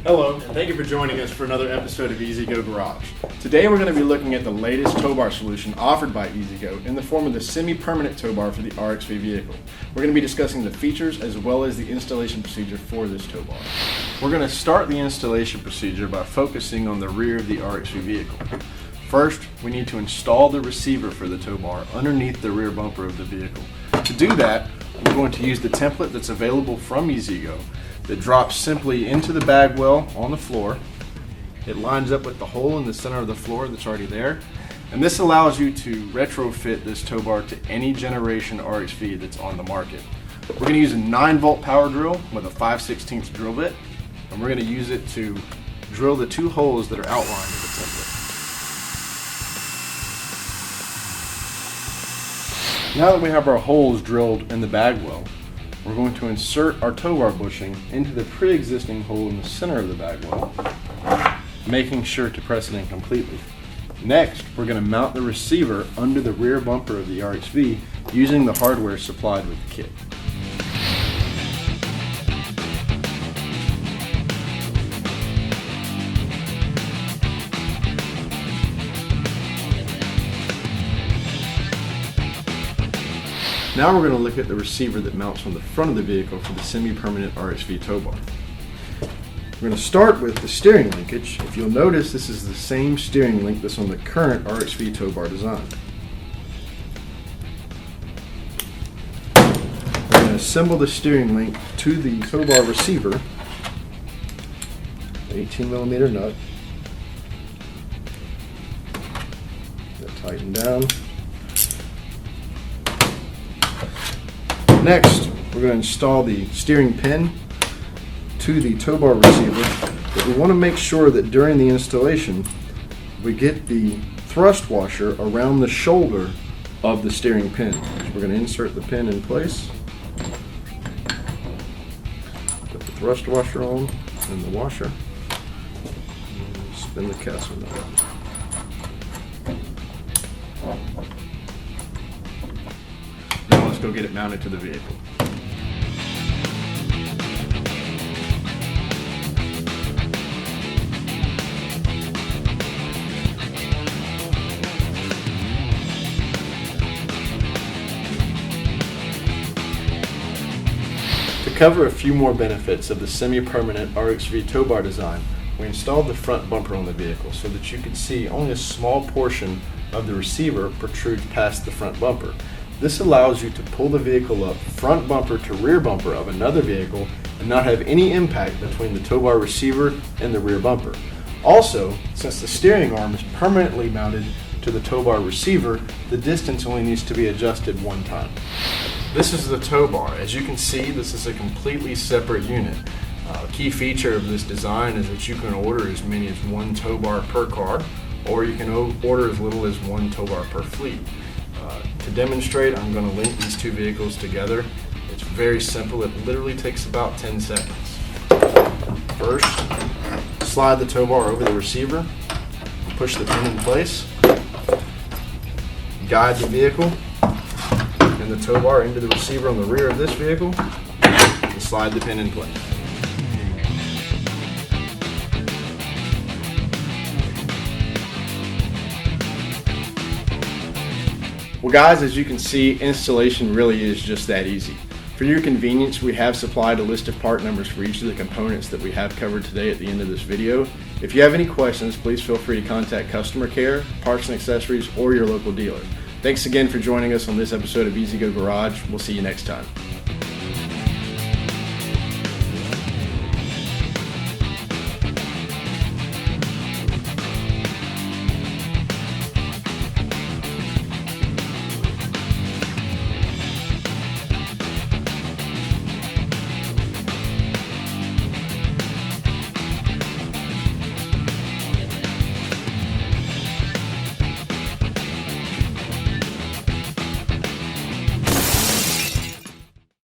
Hello, and thank you for joining us for another episode of E-Z-Go Garage. Today we're going to be looking at the latest tow bar solution offered by E-Z-Go in the form of the semi-permanent tow bar for the RXV vehicle. We're going to be discussing the features as well as the installation procedure for this tow bar. We're going to start the installation procedure by focusing on the rear of the RXV vehicle. First, we need to install the receiver for the tow bar underneath the rear bumper of the vehicle. To do that, we're going to use the template that's available from E-Z-Go that drops simply into the bag well on the floor. It lines up with the hole in the center of the floor that's already there, and this allows you to retrofit this tow bar to any generation RXV that's on the market. We're going to use a 9-volt power drill with a 5/16 drill bit, and we're going to use it to drill the 2 holes that are outlined in the template. Now that we have our holes drilled in the bag well, we're going to insert our Towbar bushing into the pre-existing hole in the center of the bag well, making sure to press it in completely. Next, we're going to mount the receiver under the rear bumper of the RXV using the hardware supplied with the kit. Now we're going to look at the receiver that mounts on the front of the vehicle for the semi-permanent RXV tow bar. We're going to start with the steering linkage. If you'll notice, this is the same steering link that's on the current RXV tow bar design. We're going to assemble the steering link to the tow bar receiver, 18mm nut. Get it tightened down. Next, we're going to install the steering pin to the tow bar receiver, but we want to make sure that during the installation we get the thrust washer around the shoulder of the steering pin. So we're going to insert the pin in place, put the thrust washer on and the washer, and spin the castle down. Go get it mounted to the vehicle. To cover a few more benefits of the semi-permanent RXV tow bar design, we installed the front bumper on the vehicle so that you can see only a small portion of the receiver protrudes past the front bumper. This allows you to pull the vehicle up front bumper to rear bumper of another vehicle and not have any impact between the tow bar receiver and the rear bumper. Also, since the steering arm is permanently mounted to the tow bar receiver, the distance only needs to be adjusted one time. This is the tow bar. As you can see, this is a completely separate unit. A key feature of this design is that you can order as many as 1 tow bar per car, or you can order as little as 1 tow bar per fleet. To demonstrate, I'm going to link these 2 vehicles together. It's very simple. It literally takes about 10 seconds. First, slide the tow bar over the receiver, push the pin in place, guide the vehicle and the tow bar into the receiver on the rear of this vehicle, and slide the pin in place. Well guys, as you can see, installation really is just that easy. For your convenience, we have supplied a list of part numbers for each of the components that we have covered today at the end of this video. If you have any questions, please feel free to contact customer care, parts and accessories, or your local dealer. Thanks again for joining us on this episode of E-Z-Go Garage. We'll see you next time.